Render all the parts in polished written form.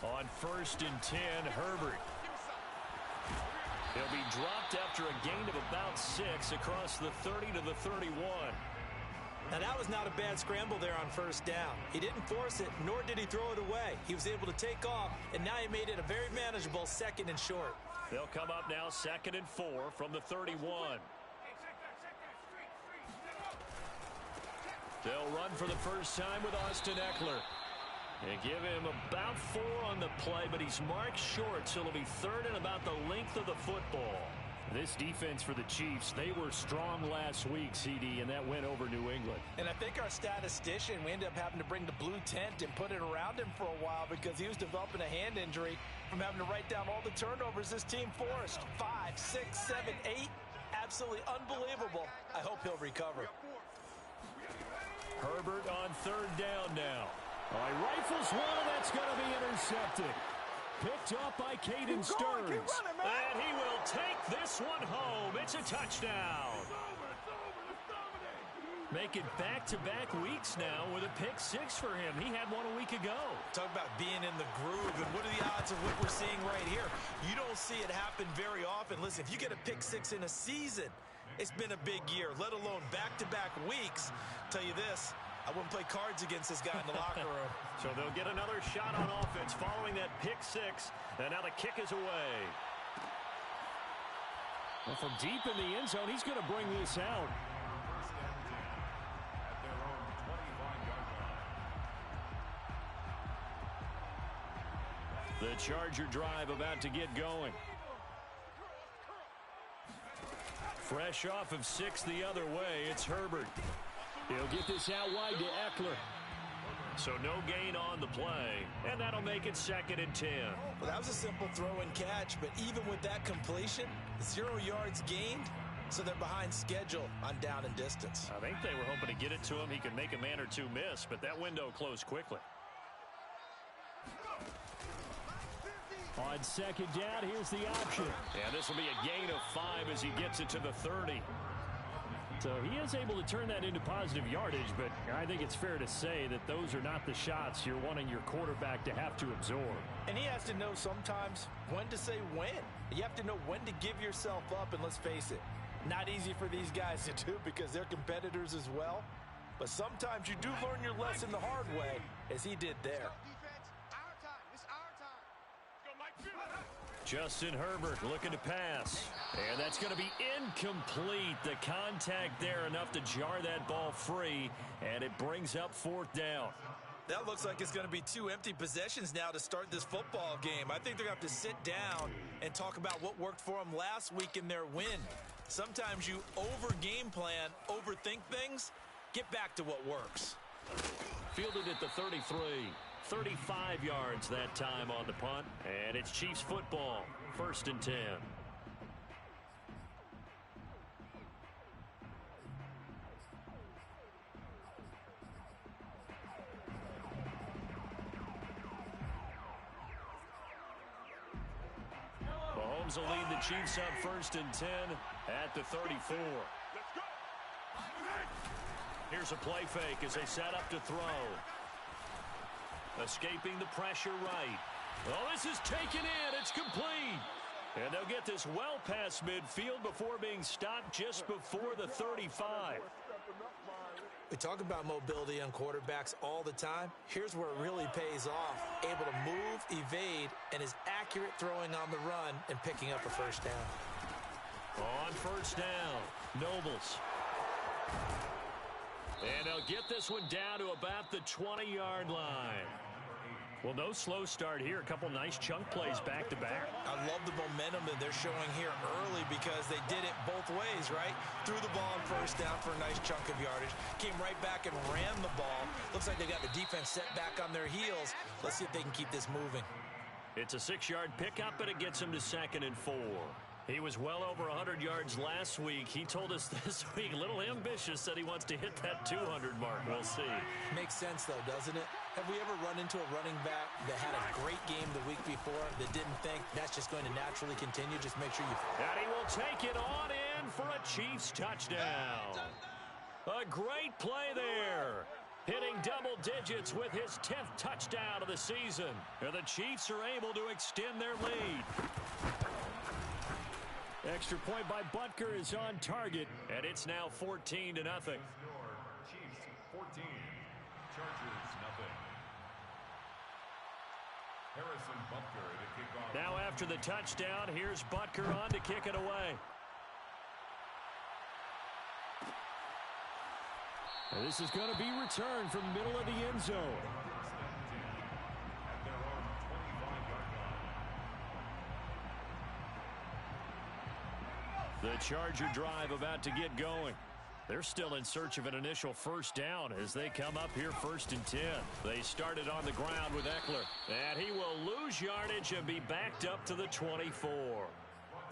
On 1st and 10, Herbert. He'll be dropped after a gain of about 6 across the 30 to the 31. Now, that was not a bad scramble there on 1st down. He didn't force it, nor did he throw it away. He was able to take off, and now he made it a very manageable 2nd and short. They'll come up now 2nd and 4 from the 31. They'll run for the first time with Austin Eckler. They give him about 4 on the play, but he's marked short, so it'll be 3rd and about the length of the football. This defense for the Chiefs, they were strong last week, CD, and that went over New England. And I think our statistician, we ended up having to bring the blue tent and put it around him for a while because he was developing a hand injury from having to write down all the turnovers this team forced. 5, 6, 7, 8. Absolutely unbelievable. I hope he'll recover. Herbert on 3rd down now. All right, rifles one, and that's going to be intercepted. Picked up by Caden Stearns. And he will take this one home. It's a touchdown. Make it back-to-back weeks now with a pick 6 for him. He had one a week ago. Talk about being in the groove, and what are the odds of what we're seeing right here? You don't see it happen very often. Listen, if you get a pick 6 in a season, it's been a big year, let alone back-to-back weeks. Tell you this, I wouldn't play cards against this guy in the locker room. So they'll get another shot on offense following that pick 6, and now the kick is away. Well, from deep in the end zone, he's going to bring this out. The Charger drive about to get going. Fresh off of 6 the other way, it's Herbert. He'll get this out wide to Eckler. So no gain on the play, and that'll make it 2nd and 10. Well, that was a simple throw and catch, but even with that completion, 0 yards gained, so they're behind schedule on down and distance. I think they were hoping to get it to him. He could make a man or two miss, but that window closed quickly. On 2nd down, here's the option. And this will be a gain of 5 as he gets it to the 30. So he is able to turn that into positive yardage, but I think it's fair to say that those are not the shots you're wanting your quarterback to have to absorb. And he has to know sometimes when to say when. You have to know when to give yourself up, and let's face it, not easy for these guys to do because they're competitors as well. But sometimes you do learn your lesson the hard way, as he did there. Justin Herbert looking to pass. And that's going to be incomplete. The contact there enough to jar that ball free. And it brings up 4th down. That looks like it's going to be 2 empty possessions now to start this football game. I think they're going to have to sit down and talk about what worked for them last week in their win. Sometimes you over-game plan, overthink things. Get back to what works. Fielded at the 33. 35 yards that time on the punt. And it's Chiefs football. 1st and 10. Mahomes will lead the Chiefs up 1st and 10 at the 34. Here's a play fake as they set up to throw. Escaping the pressure right. Oh, this is taken in. It's complete. And they'll get this well past midfield before being stopped just before the 35. We talk about mobility on quarterbacks all the time. Here's where it really pays off. Able to move, evade, and is accurate throwing on the run and picking up a 1st down. On 1st down, Nobles. And they'll get this one down to about the 20-yard line. Well, no slow start here. A couple nice chunk plays back-to-back. I love the momentum that they're showing here early because they did it both ways, right? Threw the ball on 1st down for a nice chunk of yardage. Came right back and ran the ball. Looks like they got the defense set back on their heels. Let's see if they can keep this moving. It's a 6-yard pickup, and it gets them to 2nd and 4. He was well over 100 yards last week. He told us this week, a little ambitious, said he wants to hit that 200 mark. We'll see. Makes sense, though, doesn't it? Have we ever run into a running back that had a great game the week before that didn't think that's just going to naturally continue? Just make sure you... And he will take it on in for a Chiefs touchdown. A great play there. Hitting double digits with his 10th touchdown of the season. And the Chiefs are able to extend their lead. Extra point by Butker is on target, and it's now 14-0. Chiefs 14, Chargers nothing. Harrison Butker to kick off. Now after the touchdown, here's Butker on to kick it away. And this is going to be returned from middle of the end zone. At their own 25-yard line. The Charger drive about to get going. They're still in search of an initial first down as they come up here 1st and 10. They started on the ground with Eckler. And he will lose yardage and be backed up to the 24.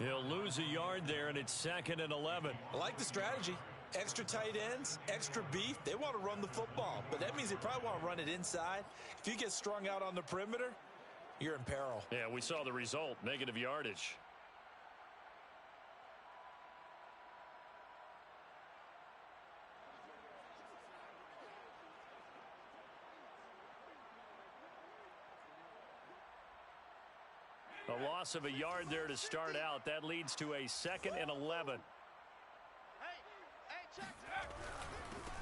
He'll lose a yard there, and it's 2nd and 11. I like the strategy. Extra tight ends, extra beef. They want to run the football, but that means they probably want to run it inside. If you get strung out on the perimeter, you're in peril. Yeah, we saw the result, negative yardage. A loss of a yard there to start out. That leads to a 2nd and 11.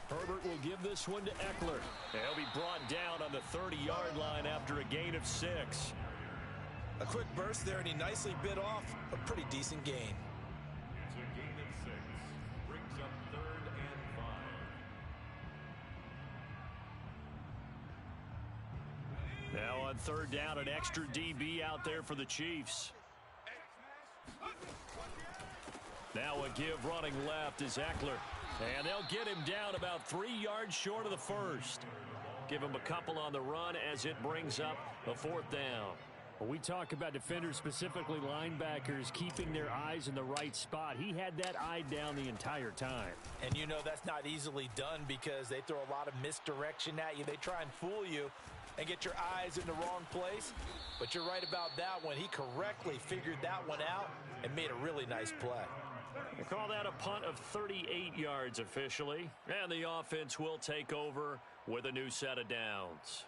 Herbert will give this one to Eckler. He'll be brought down on the 30-yard line after a gain of 6. A quick burst there, and he nicely bit off a pretty decent gain. It's a gain of 6. Brings up 3rd and 5. Now on 3rd down, an extra DB out there for the Chiefs. Now a give running left is Eckler. And they'll get him down about 3 yards short of the first. Give him a couple on the run as it brings up a 4th down. When we talk about defenders, specifically linebackers, keeping their eyes in the right spot, he had that eye down the entire time. And you know that's not easily done because they throw a lot of misdirection at you. They try and fool you and get your eyes in the wrong place. But you're right about that one. He correctly figured that one out and made a really nice play. They call that a punt of 38 yards officially. And the offense will take over with a new set of downs.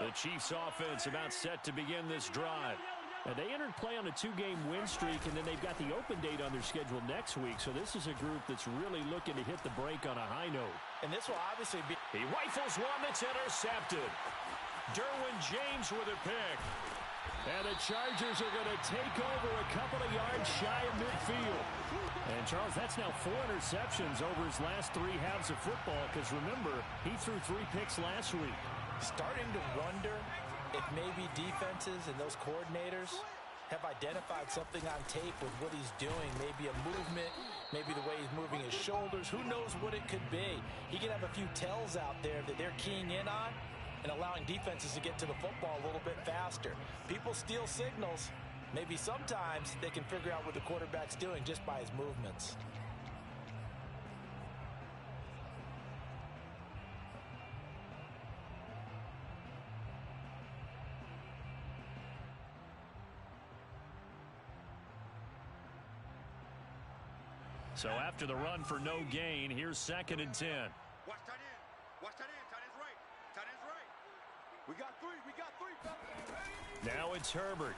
The Chiefs offense about set to begin this drive. And they entered play on a 2-game win streak, and then they've got the open date on their schedule next week. So this is a group that's really looking to hit the break on a high note. And this will obviously be... He rifles one that's intercepted. Derwin James with a pick. And the Chargers are going to take over a couple of yards shy of midfield. And, Charles, that's now 4 interceptions over his last 3 halves of football because, remember, he threw 3 picks last week. Starting to wonder if maybe defenses and those coordinators have identified something on tape with what he's doing. Maybe a movement, maybe the way he's moving his shoulders. Who knows what it could be? He could have a few tells out there that they're keying in on and allowing defenses to get to the football a little bit faster. People steal signals. Maybe sometimes they can figure out what the quarterback's doing just by his movements. So after the run for no gain, here's 2nd and 10. Watch tight end. Watch tight end. Tight end's right. Tight end's right. We got 3. We got 3, fellas. Now it's Herbert.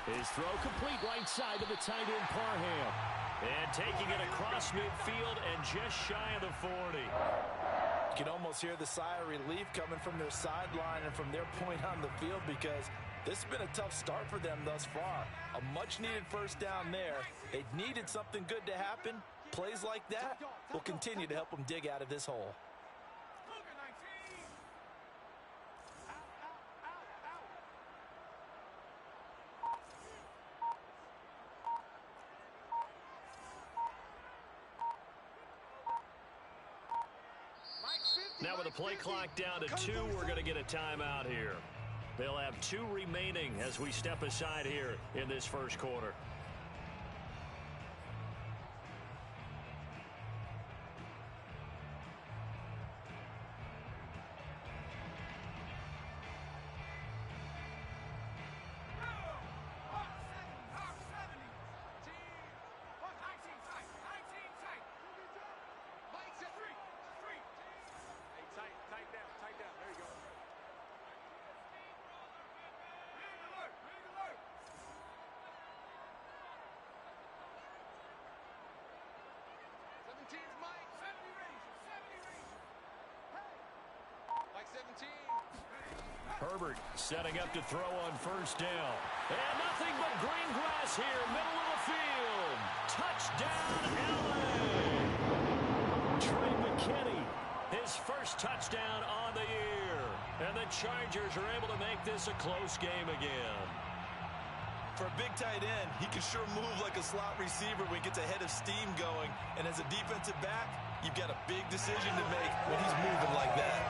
His throw complete right side to the tight end Parham. And taking it across midfield and just shy of the 40. You can almost hear the sigh of relief coming from their sideline and from their point on the field because this has been a tough start for them thus far. A much-needed first down there. They needed something good to happen. Plays like that will continue to help them dig out of this hole. Now with the play clock down to 2, we're going to get a timeout here. They'll have 2 remaining as we step aside here in this first quarter. Herbert setting up to throw on first down. And nothing but green grass here, middle of the field. Touchdown, LA! Trey McKinney, his first touchdown on the year. And the Chargers are able to make this a close game again. For a big tight end, he can sure move like a slot receiver when he gets a head of steam going. And as a defensive back, you've got a big decision to make when he's moving like that.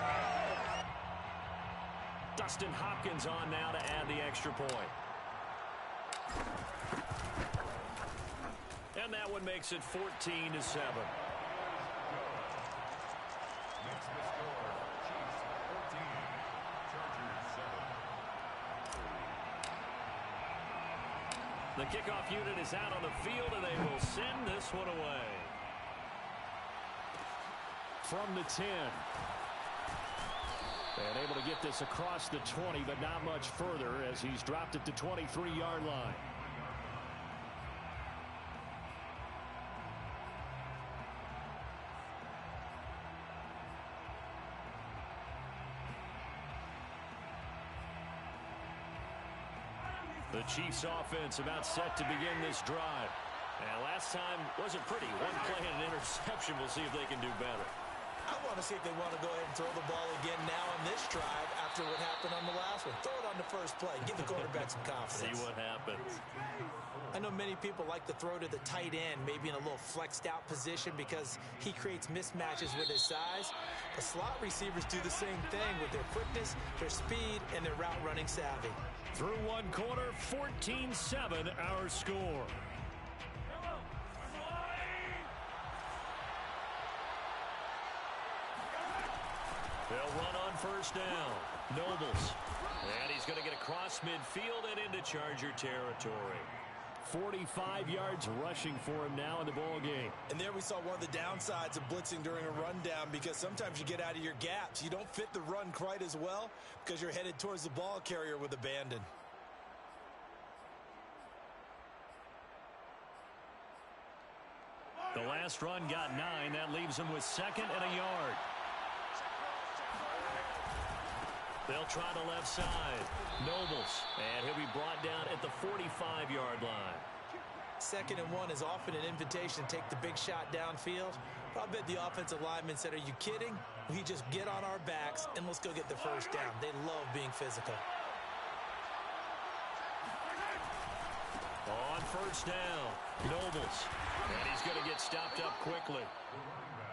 Dustin Hopkins on now to add the extra point. And that one makes it 14-7. Makes the score. Chiefs 14, Chargers 7. The kickoff unit is out on the field, and they will send this one away. From the 10. And able to get this across the 20, but not much further as he's dropped it to 23-yard line. The Chiefs offense about set to begin this drive. And last time wasn't pretty. One play and an interception. We'll see if they can do better. I want to see if they want to go ahead and throw the ball again now on this drive after what happened on the last one. Throw it on the first play. Give the quarterback some confidence. See what happens. I know many people like to throw to the tight end, maybe in a little flexed out position because he creates mismatches with his size. The slot receivers do the same thing with their quickness, their speed, and their route running savvy. Through one quarter, 14-7 our score. They'll run on first down. Nobles. And he's going to get across midfield and into Charger territory. 45 yards rushing for him now in the ball game. And there we saw one of the downsides of blitzing during a rundown because sometimes you get out of your gaps. You don't fit the run quite as well because you're headed towards the ball carrier with abandon. The last run got 9. That leaves him with second and a yard. They'll try the left side. Nobles. And he'll be brought down at the 45-yard line. 2nd and 1 is often an invitation to take the big shot downfield. But I bet the offensive lineman said, are you kidding? We just get on our backs and let's go get the first down. They love being physical. On first down, Nobles. And he's going to get stopped up quickly.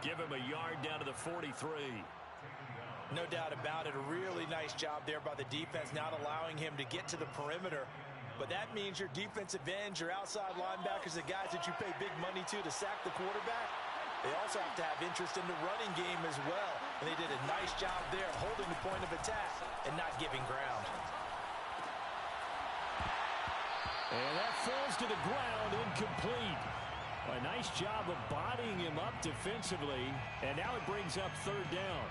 Give him a yard down to the 43. No doubt about it. A really nice job there by the defense, not allowing him to get to the perimeter. But that means your defensive ends, your outside linebackers, the guys that you pay big money to sack the quarterback, they also have to have interest in the running game as well. And they did a nice job there holding the point of attack and not giving ground. And that falls to the ground, incomplete. A nice job of bodying him up defensively. And now it brings up 3rd down.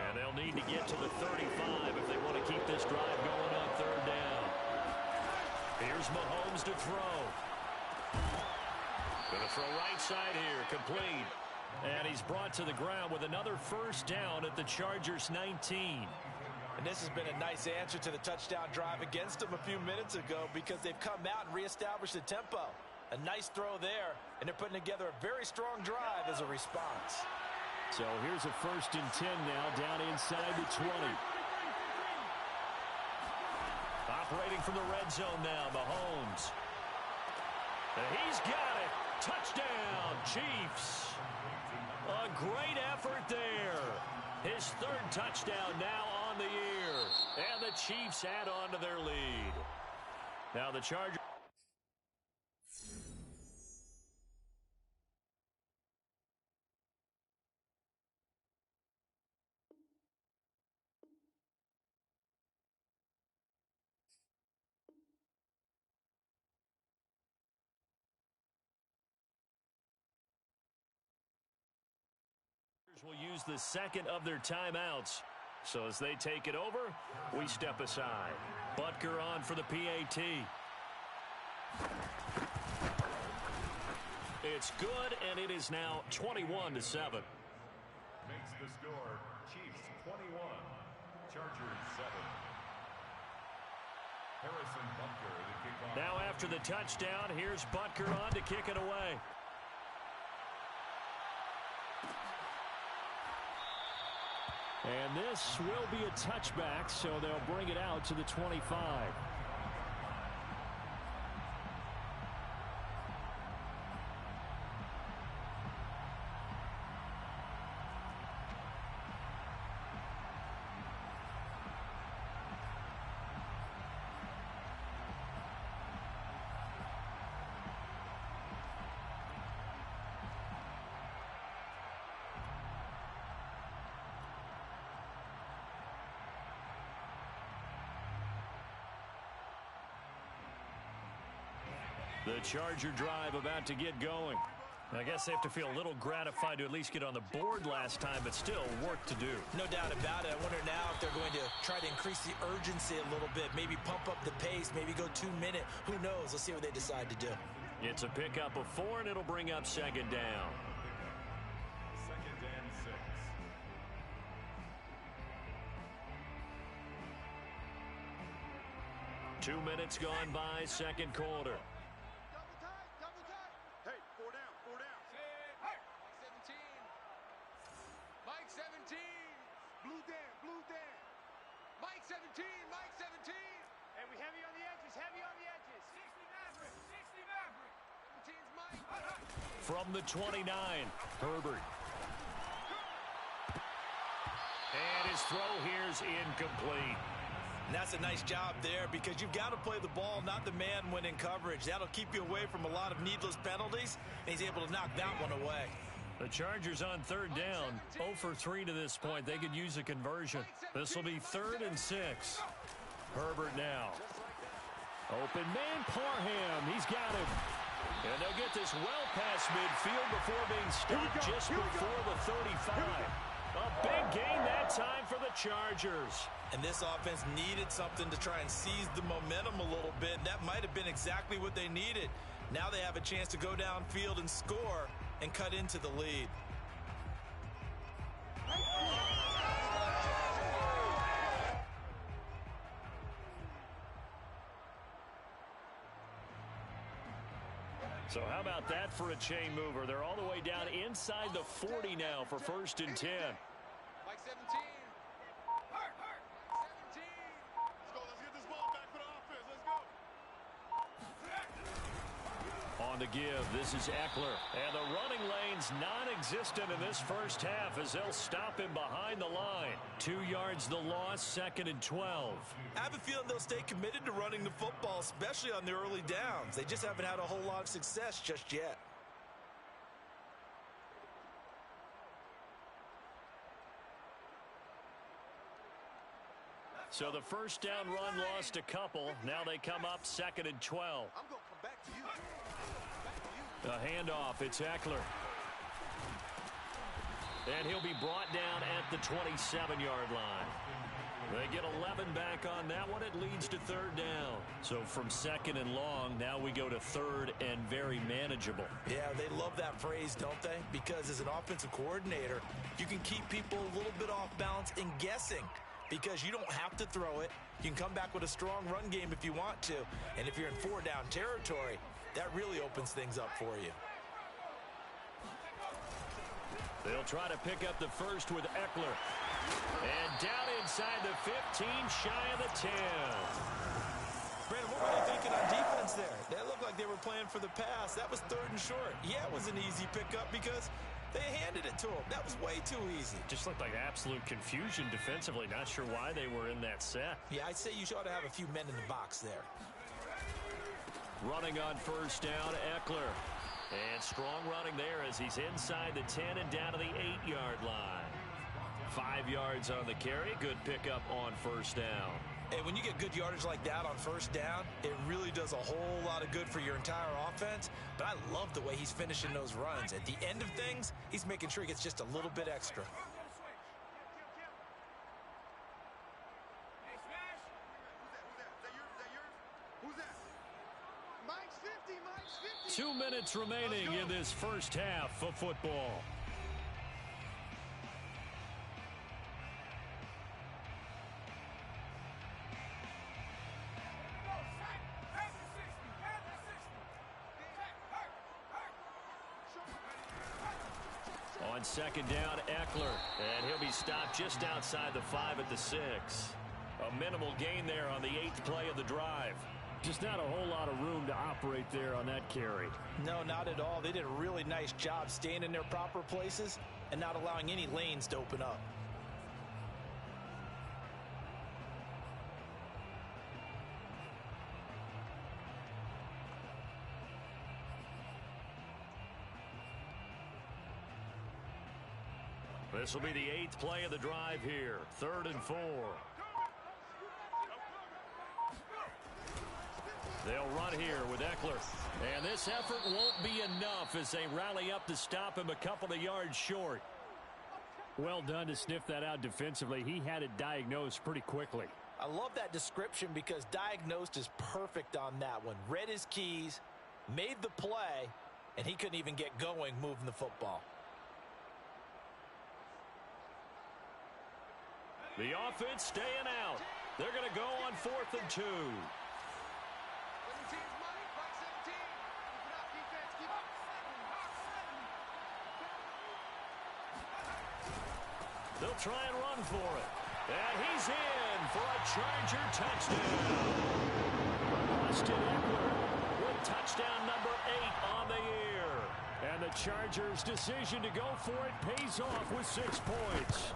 And they'll need to get to the 35 if they want to keep this drive going on 3rd down. Here's Mahomes to throw. Going to throw right side here, complete. And he's brought to the ground with another first down at the Chargers 19. And this has been a nice answer to the touchdown drive against them a few minutes ago because they've come out and reestablished the tempo. A nice throw there, and they're putting together a very strong drive as a response. So here's a 1st and 10 now, down inside the 20. Operating from the red zone now, Mahomes. And he's got it. Touchdown, Chiefs. A great effort there. His 3rd touchdown now on the year. And the Chiefs add on to their lead. Now the Chargers. Will use the second of their timeouts. So as they take it over, we step aside. Butker on for the PAT. It's good, and it is now 21-7. Makes the score Chiefs 21, Chargers 7. Harrison Butker to kick off. Now after the touchdown, here's Butker on to kick it away. And this will be a touchback, so they'll bring it out to the 25. The Charger drive about to get going. I guess they have to feel a little gratified to at least get on the board last time, but still work to do. No doubt about it. I wonder now if they're going to try to increase the urgency a little bit, maybe pump up the pace, maybe go 2 minute. Who knows? Let's see what they decide to do. It's a pickup of 4, and it'll bring up second down. 2nd and 6. 2 minutes gone by, second quarter. Double tight. Hey, 4 down, 4 down. Mike 17. Blue Dan. Mike 17. Mike 17. And we heavy on the edges, 60 Maverick. 17's Mike. From the 29, Herbert. And his throw here's incomplete. And that's a nice job there because you've got to play the ball, not the man when in coverage. That'll keep you away from a lot of needless penalties, and he's able to knock that one away. The Chargers on third down, 0 for 3 to this point. They could use a conversion. This will be 3rd and 6. Herbert now. Open man, Parham. He's got him. And they'll get this well past midfield before being stopped just before the 35. A big gain that time for the Chargers. And this offense needed something to try and seize the momentum a little bit. And that might have been exactly what they needed. Now they have a chance to go downfield and score and cut into the lead. So how about that for a chain mover? They're all the way down inside the 40 now for 1st and 10. Mike 17. 17. Let's get this ball back for the offense. Let's go. On the give, this is Eckler. And the running lane's non-existent in this first half as they'll stop him behind the line. 2 yards the loss, 2nd and 12. I have a feeling they'll stay committed to running the football, especially on the early downs. They just haven't had a whole lot of success just yet. So the first down run lost a couple. Now they come up 2nd and 12. I'm going to come back to you. A handoff, it's Eckler. And he'll be brought down at the 27-yard line. They get 11 back on that one. It leads to 3rd down. So from 2nd and long, now we go to 3rd and very manageable. Yeah, they love that phrase, don't they? Because as an offensive coordinator, you can keep people a little bit off balance and guessing. Because you don't have to throw it. You can come back with a strong run game if you want to. And if you're in 4-down territory, that really opens things up for you. They'll try to pick up the first with Eckler. And down inside the 15, shy of the 10. Brandon, what were they thinking on defense there? That looked like they were playing for the pass. That was 3rd and short. Yeah, it was an easy pickup because they handed it to him. That was way too easy. Just looked like absolute confusion defensively. Not sure why they were in that set. Yeah, I'd say you ought to have a few men in the box there. Running on 1st down, Eckler. And strong running there as he's inside the 10 and down to the 8-yard line. 5 yards on the carry. Good pickup on 1st down. And when you get good yardage like that on first down, it really does a whole lot of good for your entire offense. But I love the way he's finishing those runs. At the end of things, he's making sure he gets just a little bit extra. Who's that? Mike's 50, Mike's 50. 2 minutes remaining in this first half of football. On second down, Eckler, and he'll be stopped just outside the 5 at the 6. A minimal gain there on the 8th play of the drive. Just not a whole lot of room to operate there on that carry. No, not at all. They did a really nice job staying in their proper places and not allowing any lanes to open up. This will be the 8th play of the drive here. 3rd and 4. They'll run here with Eckler. And this effort won't be enough as they rally up to stop him a couple of yards short. Well done to sniff that out defensively. He had it diagnosed pretty quickly. I love that description because diagnosed is perfect on that one. Read his keys, made the play, and he couldn't even get going moving the football. The offense staying out. They're going to go on 4th and 2. 17's Mike, Mike 17. Keep it up, defense, keep up. They'll try and run for it. And he's in for a Charger touchdown. Austin Eckler with touchdown number 8 on the year. And the Chargers' decision to go for it pays off with 6 points.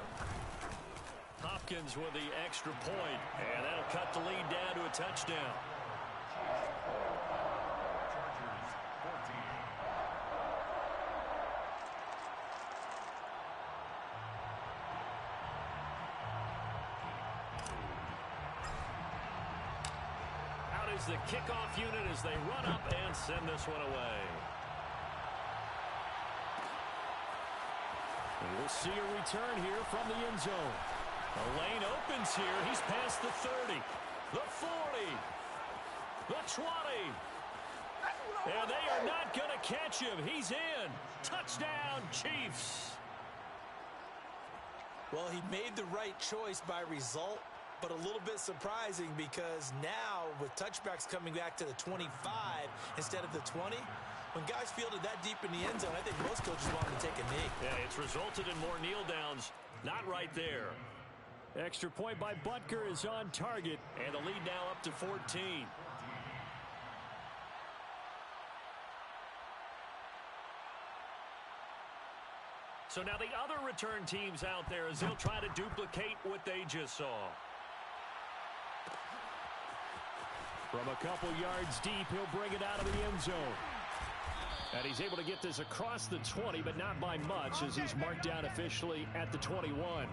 Hopkins with the extra point, and that'll cut the lead down to a touchdown. Out is the kickoff unit as they run up and send this one away. And we'll see a return here from the end zone. The lane opens here. He's past the 30, the 40, the 20. And they are not going to catch him. He's in. Touchdown, Chiefs. Well, he made the right choice by result, but a little bit surprising because now with touchbacks coming back to the 25 instead of the 20, when guys fielded that deep in the end zone, I think most coaches wanted to take a knee. Yeah, it's resulted in more kneel downs. Not right there. Extra point by Butker is on target, and the lead now up to 14. So now the other return teams out there as they'll try to duplicate what they just saw. From a couple yards deep, he'll bring it out of the end zone. And he's able to get this across the 20, but not by much as he's marked down officially at the 21.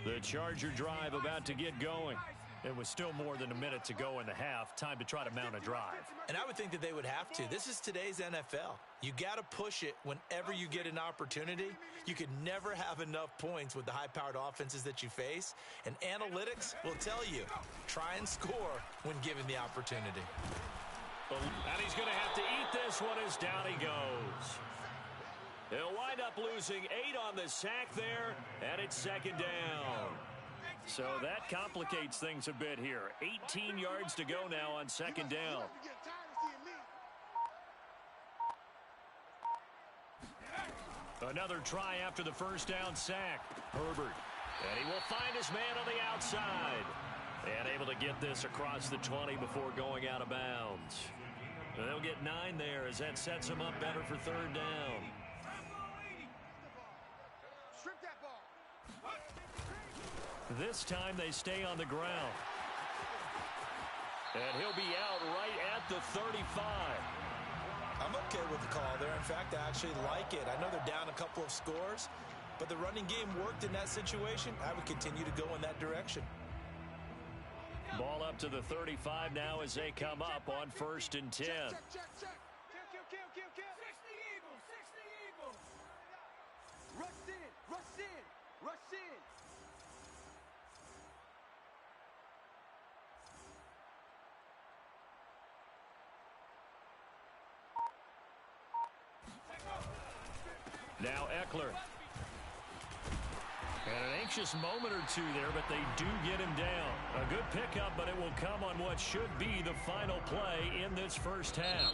The Charger drive about to get going. It was still more than a minute to go in the half. Time to try to mount a drive. And I would think that they would have to. This is today's NFL. You got to push it whenever you get an opportunity. You can never have enough points with the high-powered offenses that you face. And analytics will tell you, try and score when given the opportunity. And he's going to have to eat this one as down he goes. He'll wind up losing 8 on the sack there, and it's second down. So that complicates things a bit here. 18 yards to go now on second down. Another try after the first down sack. Herbert. And he will find his man on the outside. And able to get this across the 20 before going out of bounds. And they'll get 9 there as that sets them up better for third down. This time they stay on the ground. And he'll be out right at the 35. I'm okay with the call there. In fact, I actually like it. I know they're down a couple of scores, but the running game worked in that situation. I would continue to go in that direction. Ball up to the 35 now as they come up on 1st and 10. Check. Kill. 60 Eagles. Rush in. Now Eckler. And an anxious moment or two there, but they do get him down. A good pickup, but it will come on what should be the final play in this first half.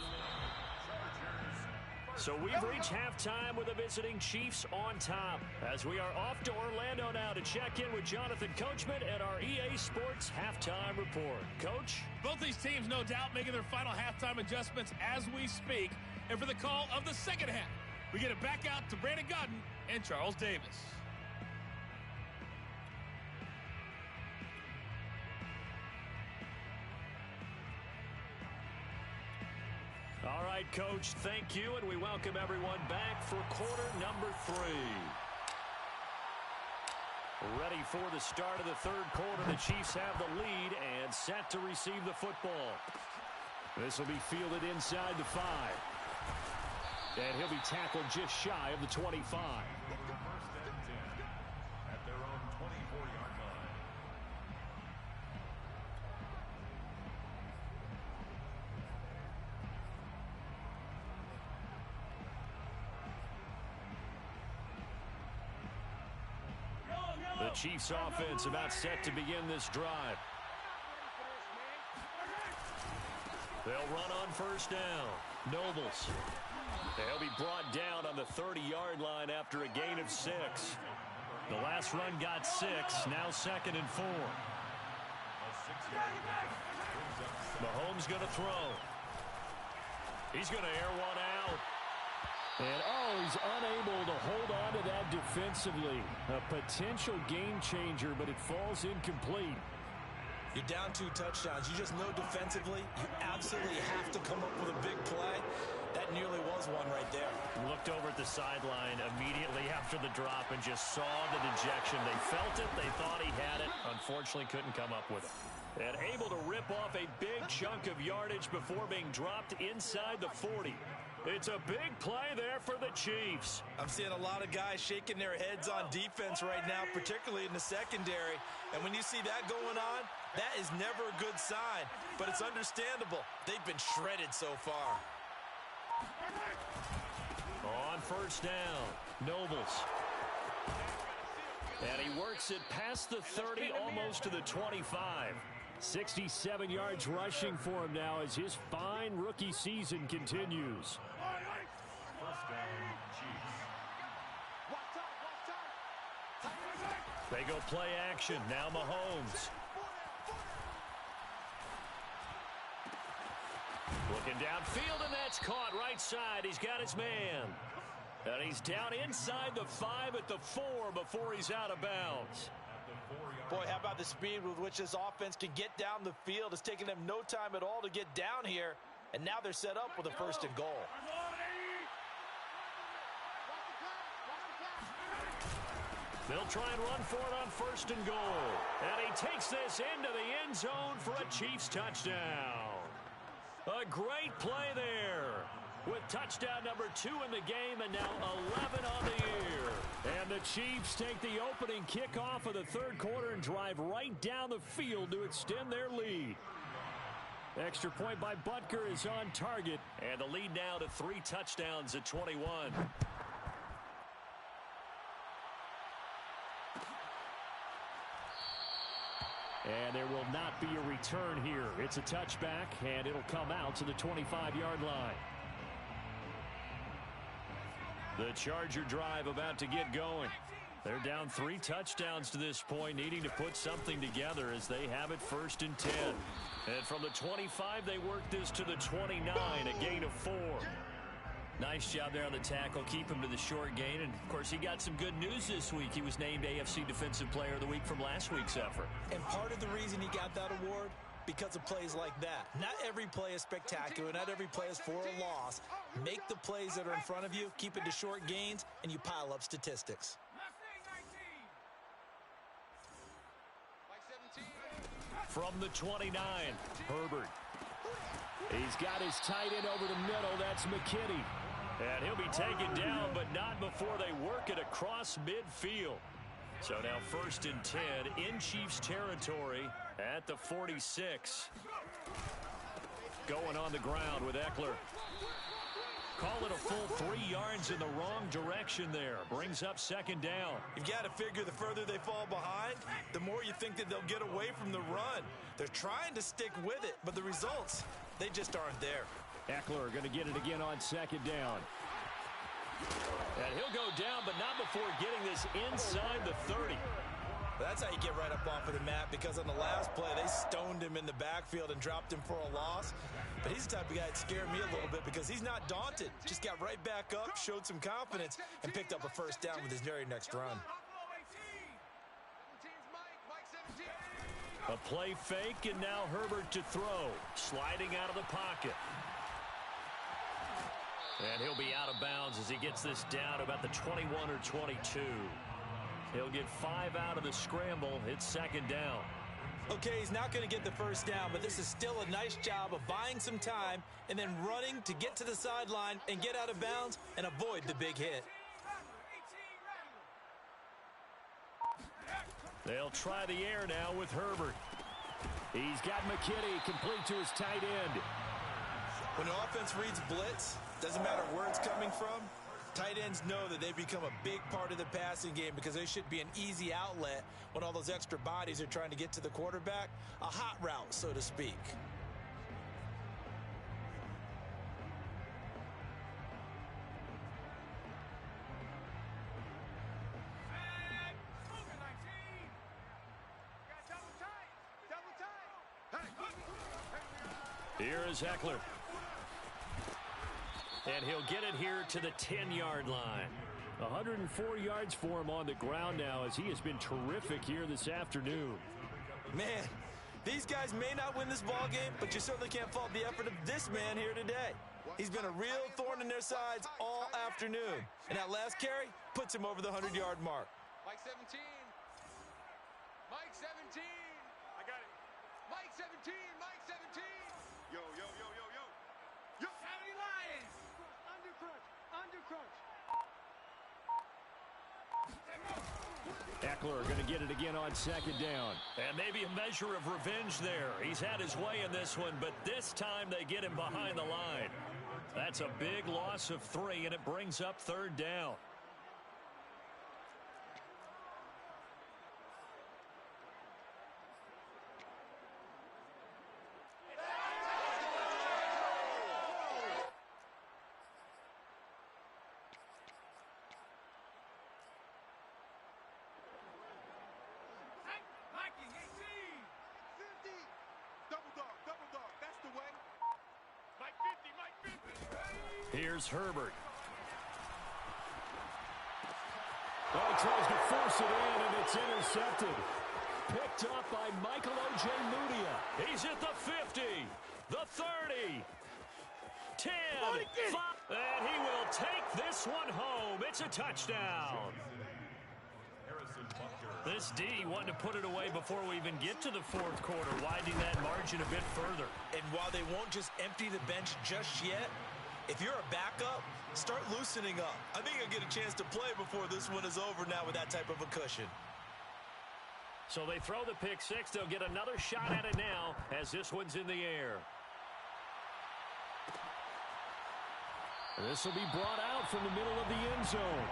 So we've reached halftime with the visiting Chiefs on top, as we are off to Orlando now to check in with Jonathan Coachman at our EA Sports Halftime Report. Coach? Both these teams, no doubt, making their final halftime adjustments as we speak. And for the call of the second half, we get it back out to Brandon Godden and Charles Davis. All right, Coach, thank you, and we welcome everyone back for quarter number 3. Ready for the start of the third quarter. The Chiefs have the lead and set to receive the football. This will be fielded inside the 5. And he'll be tackled just shy of the 25. 1st and 10 at their own 24-yard line. The Chiefs offense about set to begin this drive. They'll run on 1st down. Nobles. They'll be brought down on the 30-yard line after a gain of 6. The last run got 6. Now 2nd and 4. Mahomes going to throw. He's going to air one out. And, he's unable to hold on to that defensively. A potential game changer, but it falls incomplete. You're down 2 touchdowns. You just know defensively, you absolutely have to come up with a big play. That nearly was one right there. Looked over at the sideline immediately after the drop and just saw the dejection. They felt it. They thought he had it. Unfortunately, couldn't come up with it. And able to rip off a big chunk of yardage before being dropped inside the 40. It's a big play there for the Chiefs. I'm seeing a lot of guys shaking their heads on defense right now, particularly in the secondary. And when you see that going on, that is never a good sign. But it's understandable. They've been shredded so far. On 1st down, Nobles. And he works it past the 30, almost to the 25. 67 yards rushing for him now as his fine rookie season continues. 1st down, Chiefs. They go play action. Now Mahomes. Looking downfield, and that's caught right side. He's got his man. And he's down inside the 5 at the 4 before he's out of bounds. Boy, how about the speed with which this offense can get down the field? It's taken them no time at all to get down here. And now they're set up with a 1st and goal. They'll try and run for it on 1st and goal. And he takes this into the end zone for a Chiefs touchdown. A great play there, with touchdown number 2 in the game and now 11 on the year. And the Chiefs take the opening kickoff of the third quarter and drive right down the field to extend their lead. Extra point by Butker is on target, and the lead now to 3 touchdowns at 21. And there will not be a return here. It's a touchback, and it'll come out to the 25-yard line. The Charger drive about to get going. They're down 3 touchdowns to this point, needing to put something together as they have it 1st and 10. And from the 25, they work this to the 29, a gain of 4. Nice job there on the tackle. Keep him to the short gain. And, of course, he got some good news this week. He was named AFC Defensive Player of the Week from last week's effort. And part of the reason he got that award, because of plays like that. Not every play is spectacular. Not every play is for a loss. Make the plays that are in front of you, keep it to short gains, and you pile up statistics. From the 29, Herbert. He's got his tight end over the middle. That's McKinney. And he'll be taken down, but not before they work it across midfield. So now 1st and 10 in Chiefs territory at the 46. Going on the ground with Eckler. Call it a full 3 yards in the wrong direction there. Brings up 2nd down. You've got to figure the further they fall behind, the more you think that they'll get away from the run. They're trying to stick with it, but the results, they just aren't there. Eckler going to get it again on 2nd down. And he'll go down, but not before getting this inside the 30. That's how you get right up off of the mat, because on the last play, they stoned him in the backfield and dropped him for a loss. But he's the type of guy that scared me a little bit because he's not daunted. Just got right back up, showed some confidence, and picked up a 1st down with his very next run. A play fake, and now Herbert to throw. Sliding out of the pocket. And he'll be out of bounds as he gets this down about the 21 or 22. He'll get 5 out of the scramble. It's 2nd down. Okay, he's not going to get the 1st down, but this is still a nice job of buying some time and then running to get to the sideline and get out of bounds and avoid the big hit. They'll try the air now with Herbert. He's got McKinney complete to his tight end. When the offense reads blitz, doesn't matter where it's coming from, tight ends know that they become a big part of the passing game because they should be an easy outlet when all those extra bodies are trying to get to the quarterback. A hot route, so to speak. Here is Eckler. And he'll get it here to the 10-yard line. 104 yards for him on the ground now as he has been terrific here this afternoon. Man, these guys may not win this ball game, but you certainly can't fault the effort of this man here today. He's been a real thorn in their sides all afternoon. And that last carry puts him over the 100-yard mark. Mike 17. Mike 17. I got it. Mike 17. Mike 17. Yo, yo, yo, yo, yo. Yo. 70 Lions. Under crunch. Under crunch. Eckler going to get it again on 2nd down. And maybe a measure of revenge there. He's had his way in this one, but this time they get him behind the line. That's a big loss of 3, and it brings up 3rd down. Here's Herbert. Well, he tries to force it in, and it's intercepted. Picked up by Michael O.J. Mudia. He's at the 50, the 30, 10, 5, and he will take this one home. It's a touchdown. This D wanted to put it away before we even get to the 4th quarter, widening that margin a bit further. And while they won't just empty the bench just yet, if you're a backup, start loosening up. I think you'll get a chance to play before this one is over now with that type of a cushion. So they throw the pick 6. They'll get another shot at it now as this one's in the air. This will be brought out from the middle of the end zone.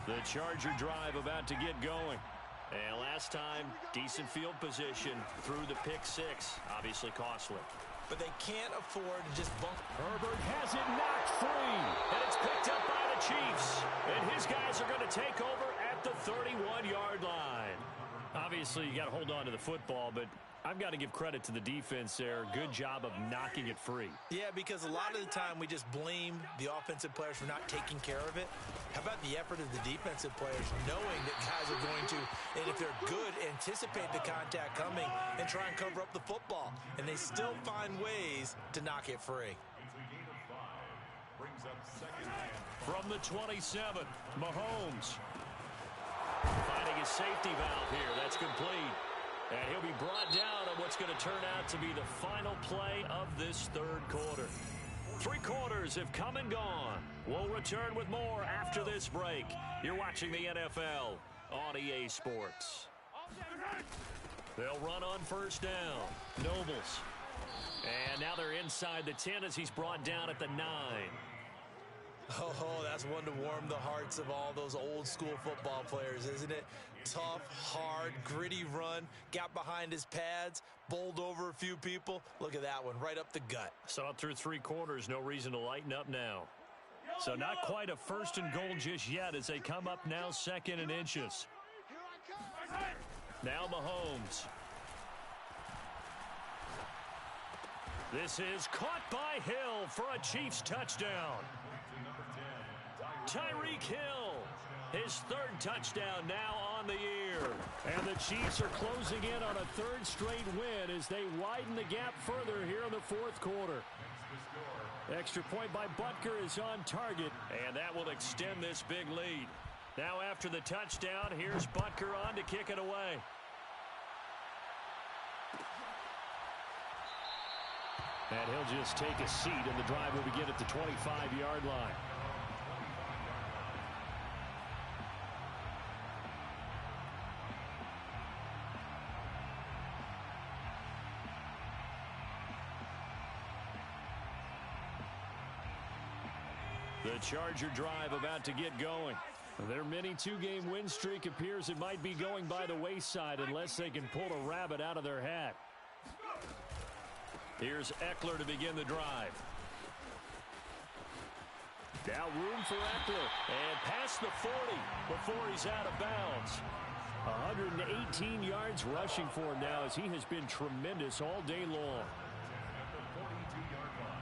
The Charger drive about to get going. And last time, decent field position through the pick 6. Obviously costly. But they can't afford to just bump. Herbert has it knocked free. And it's picked up by the Chiefs. And his guys are going to take over at the 31-yard line. Obviously, you got to hold on to the football, but I've got to give credit to the defense there. Good job of knocking it free. Yeah, because a lot of the time we just blame the offensive players for not taking care of it. How about the effort of the defensive players knowing that guys are going to, and if they're good, anticipate the contact coming and try and cover up the football. And they still find ways to knock it free. It's a gain of 5. Brings up second and From the 27, Mahomes. Finding his safety valve here. That's complete. And he'll be brought down on what's going to turn out to be the final play of this third quarter. 3 quarters have come and gone. We'll return with more after this break. You're watching the NFL on EA Sports. They'll run on first down. Nobles. And now they're inside the 10 as he's brought down at the 9. Oh, that's one to warm the hearts of all those old school football players, isn't it? Tough, hard, gritty run, got behind his pads, bowled over a few people. Look at that one, right up the gut. Saw it through 3 quarters, no reason to lighten up now. So not quite a first and goal just yet as they come up now 2nd and inches. Now Mahomes. This is caught by Hill for a Chiefs touchdown. Tyreek Hill, his 3rd touchdown now on the year. And the Chiefs are closing in on a 3rd straight win as they widen the gap further here in the 4th quarter. Extra point by Butker is on target, and that will extend this big lead. Now after the touchdown, here's Butker on to kick it away. And he'll just take a seat, and the drive will begin at the 25-yard line. The Charger drive about to get going. Their mini 2-game win streak appears it might be going by the wayside unless they can pull a rabbit out of their hat. Here's Eckler to begin the drive. Now room for Eckler. And past the 40 before he's out of bounds. 118 yards rushing for him now as he has been tremendous all day long. at the 42-yard line.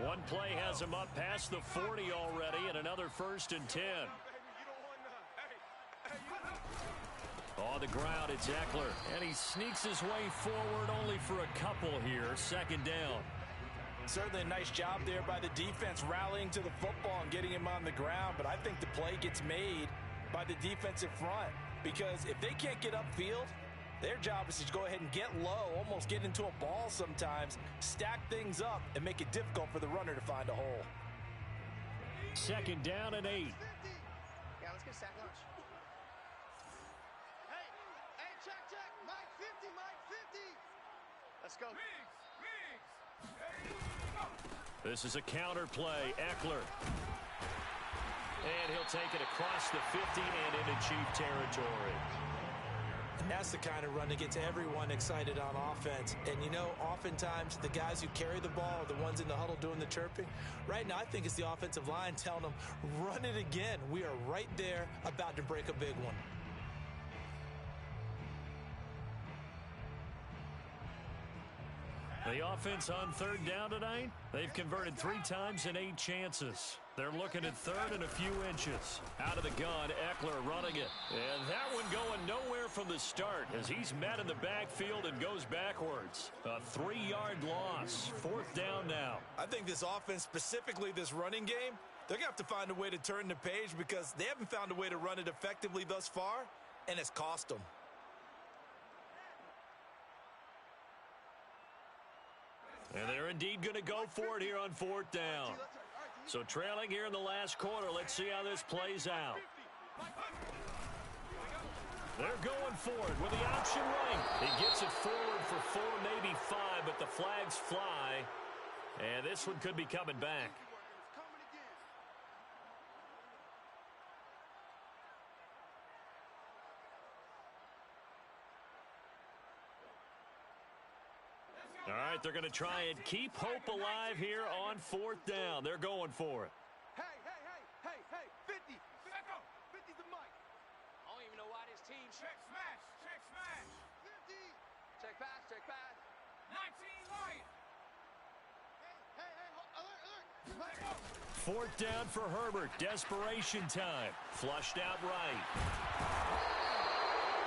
One play has him up past the 40 already, and another 1st and 10. On the ground, it's Eckler, and he sneaks his way forward only for a couple here. 2nd down. Certainly a nice job there by the defense rallying to the football and getting him on the ground, but I think the play gets made by the defensive front because if they can't get upfield, their job is to go ahead and get low, almost get into a ball sometimes, stack things up, and make it difficult for the runner to find a hole. 2nd down and 8. Yeah, let's get sack lunch. Hey, check. Mike 50, Mike 50. Let's go. This is a counter play. Eckler. And he'll take it across the 50 and into Chief territory. And that's the kind of run that gets everyone excited on offense. And, you know, oftentimes the guys who carry the ball are the ones in the huddle doing the chirping. Right now, I think it's the offensive line telling them, run it again. We are right there about to break a big one. The offense on 3rd down tonight, they've converted 3 times in 8 chances. They're looking at 3rd and a few inches. Out of the gun, Eckler running it. And that one going nowhere from the start as he's met in the backfield and goes backwards. A 3-yard loss. 4th down now. I think this offense, specifically this running game, they're going to have to find a way to turn the page because they haven't found a way to run it effectively thus far, and it's cost them. And they're indeed going to go for it here on 4th down. So trailing here in the last quarter. Let's see how this plays out. They're going for it with the option right. He gets it forward for 4, maybe 5, but the flags fly. And this one could be coming back. But they're going to try and keep hope alive here on 4th down. They're going for it. Hey, 50. 50's the mic. I don't even know why this team... Check smash. 50. Check pass. 19 Lions. Alert. 4th down for Herbert. Desperation time. Flushed out right.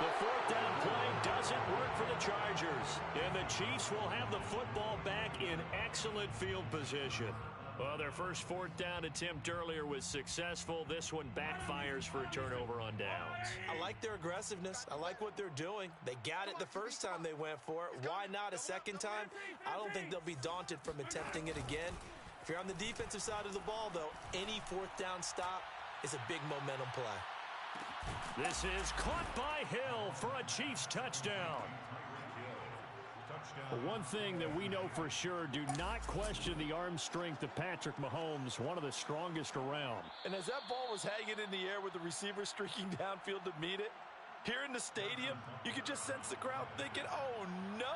The 4th down play doesn't work for the Chargers. And the Chiefs will have the football back in excellent field position. Well, their first 4th down attempt earlier was successful. This one backfires for a turnover on downs. I like their aggressiveness. I like what they're doing. They got it the first time they went for it. Why not a second time? I don't think they'll be daunted from attempting it again. If you're on the defensive side of the ball, though, any 4th down stop is a big momentum play. This is caught by Hill for a Chiefs touchdown. One thing that we know for sure, do not question the arm strength of Patrick Mahomes, one of the strongest around. And as that ball was hanging in the air with the receiver streaking downfield to meet it, here in the stadium, you could just sense the crowd thinking, oh, no.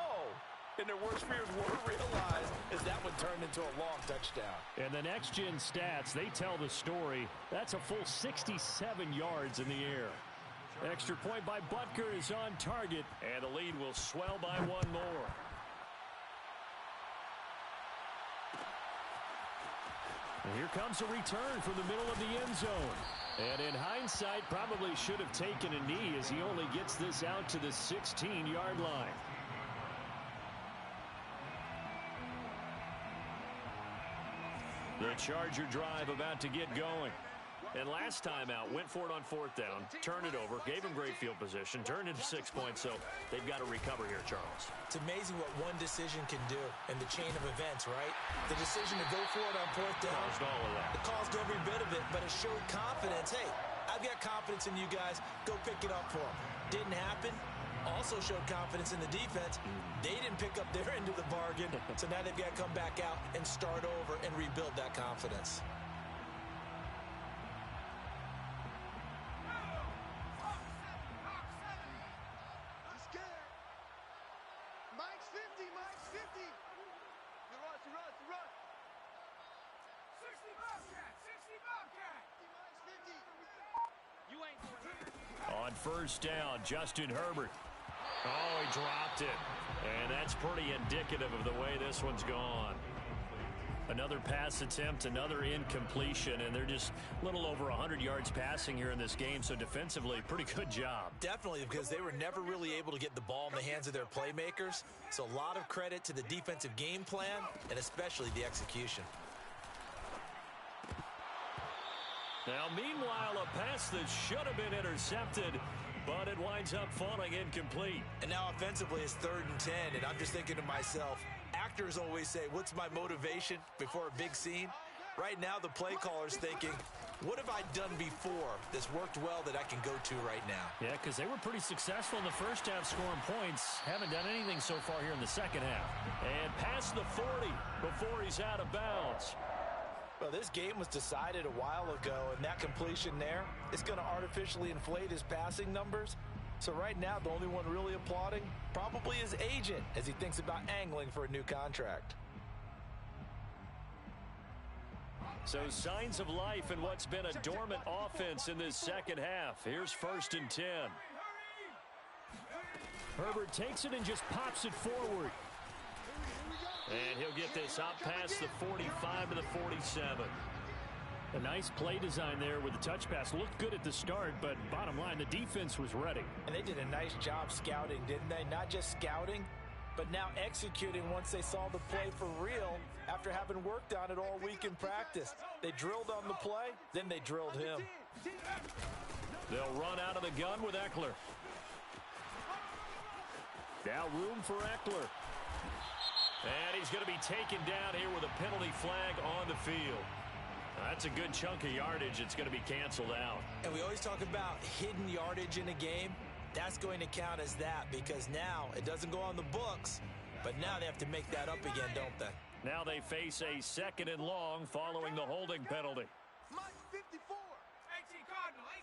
And their worst fears were realized as that one turned into a long touchdown. And the next-gen stats, they tell the story. That's a full 67 yards in the air. Extra point by Butker is on target, and the lead will swell by one more. And here comes a return from the middle of the end zone. And in hindsight, probably should have taken a knee as he only gets this out to the 16-yard line. The Charger drive about to get going. And last time out, went for it on 4th down, turned it over, gave him great field position, turned into 6 points, so they've got to recover here, Charles. It's amazing what one decision can do in the chain of events, right? The decision to go for it on 4th down. Caused all of that. It caused every bit of it, but it showed confidence. Hey, I've got confidence in you guys. Go pick it up for them. Didn't happen. Also showed confidence in the defense. They didn't pick up their end of the bargain, so now they've got to come back out and start over and rebuild that confidence. Mike's 50. The run. 60 Bobcat. Mike's 50. You ain't doing it. On 1st down, Justin Herbert. Oh, he dropped it. And that's pretty indicative of the way this one's gone. Another pass attempt, another incompletion, and they're just a little over 100 yards passing here in this game, so defensively, pretty good job. Definitely, because they were never really able to get the ball in the hands of their playmakers, so a lot of credit to the defensive game plan, and especially the execution. Now, meanwhile, a pass that should have been intercepted, but it winds up falling incomplete. And now offensively, it's 3rd and 10, and I'm just thinking to myself, actors always say, what's my motivation before a big scene? Right now, the play caller's thinking, what have I done before that's worked well that I can go to right now? Yeah, because they were pretty successful in the first half scoring points. Haven't done anything so far here in the second half. And past the 40 before he's out of bounds. Well, this game was decided a while ago, and that completion there is going to artificially inflate his passing numbers. So right now, the only one really applauding probably his agent as he thinks about angling for a new contract. So signs of life in what's been a dormant offense in this second half. Here's 1st and 10. Herbert takes it and just pops it forward. And he'll get this up past the 45 to the 47. A nice play design there with the touch pass. Looked good at the start, but bottom line, the defense was ready. And they did a nice job scouting, didn't they? Not just scouting, but now executing once they saw the play for real after having worked on it all week in practice. They drilled on the play, then they drilled him. They'll run out of the gun with Eckler. Now room for Eckler. And he's going to be taken down here with a penalty flag on the field. That's a good chunk of yardage. It's going to be canceled out. And we always talk about hidden yardage in a game. That's going to count as that because now it doesn't go on the books, but now they have to make that up again, don't they? Now they face a 2nd and long following the holding penalty. Mike 54. 18 Cardinal. I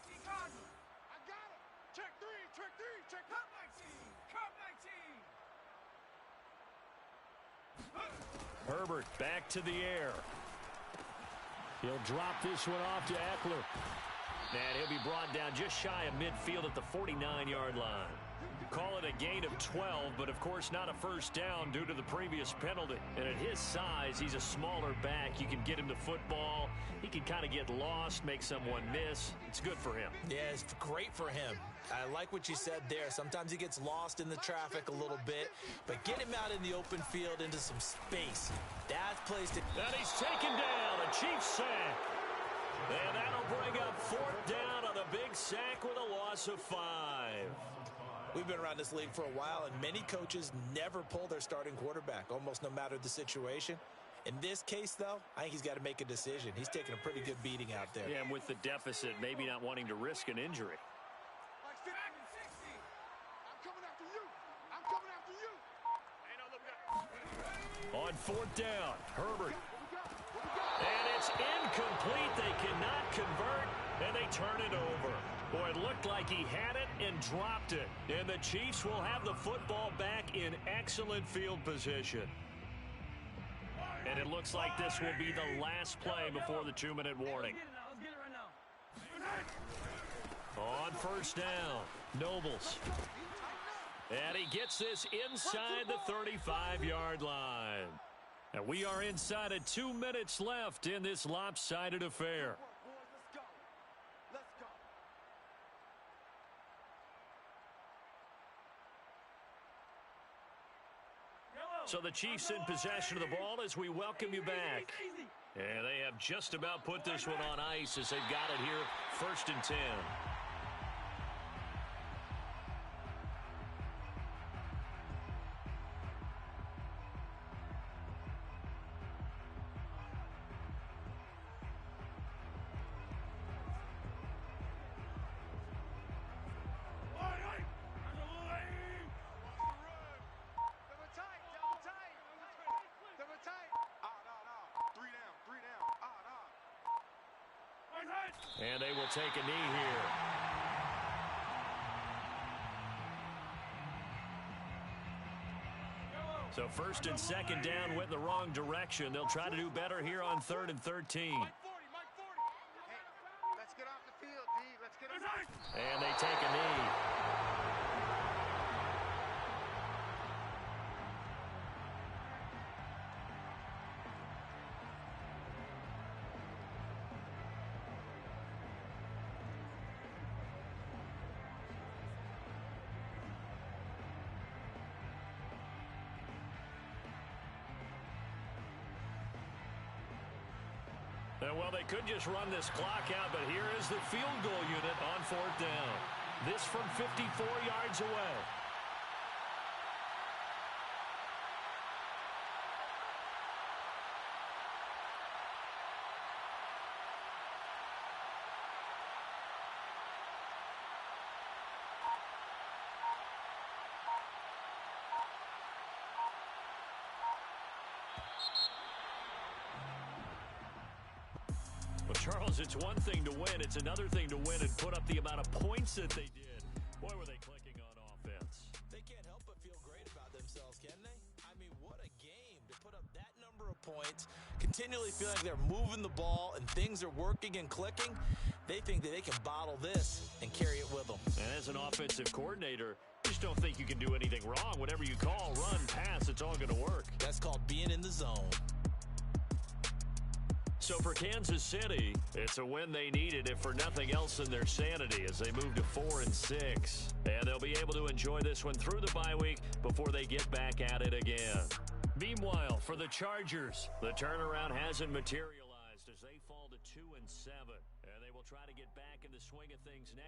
got it. Check 3. Cup 19. Herbert back to the air. He'll drop this one off to Eckler. And he'll be brought down just shy of midfield at the 49-yard line. Call it a gain of 12, but of course not a first down due to the previous penalty. And at his size, he's a smaller back. You can get him to football. He can kind of get lost, make someone miss. It's good for him. Yeah, it's great for him. I like what you said there. Sometimes he gets lost in the traffic a little bit, but get him out in the open field into some space. That's placed it. And he's taken down. A Chiefs sack. And that'll bring up fourth down on a big sack with a loss of 5. We've been around this league for a while, and many coaches never pull their starting quarterback, almost no matter the situation. In this case, though, I think he's got to make a decision. He's taking a pretty good beating out there. Yeah, and with the deficit, maybe not wanting to risk an injury. On fourth down, Herbert. And it's incomplete. They cannot convert, and they turn it over. Boy, it looked like he had it and dropped it. And the Chiefs will have the football back in excellent field position. And it looks like this will be the last play before the 2-minute warning. On first down, Nobles. And he gets this inside the 35-yard line. And we are inside of 2 minutes left in this lopsided affair. So the Chiefs in possession of the ball as we welcome you back. And they have just about put this one on ice as they've got it here, 1st and 10. And they will take a knee here. So 1st and 2nd down went in the wrong direction. They'll try to do better here on 3rd and 13. Hey, let's get off the field, D. Let's get off. And they take a knee. Well, they could just run this clock out, but here is the field goal unit on 4th down. This from 54 yards away. Charles, it's one thing to win. It's another thing to win and put up the amount of points that they did. Boy, were they clicking on offense. They can't help but feel great about themselves, can they? I mean, what a game to put up that number of points, continually feeling like they're moving the ball and things are working and clicking. They think that they can bottle this and carry it with them. And as an offensive coordinator, you just don't think you can do anything wrong. Whatever you call, run, pass, it's all going to work. That's called being in the zone. So for Kansas City, it's a win they needed, if for nothing else than their sanity, as they move to 4 and 6. And they'll be able to enjoy this one through the bye week before they get back at it again. Meanwhile, for the Chargers, the turnaround hasn't materialized as they fall to 2 and 7. And they will try to get back in the swing of things next.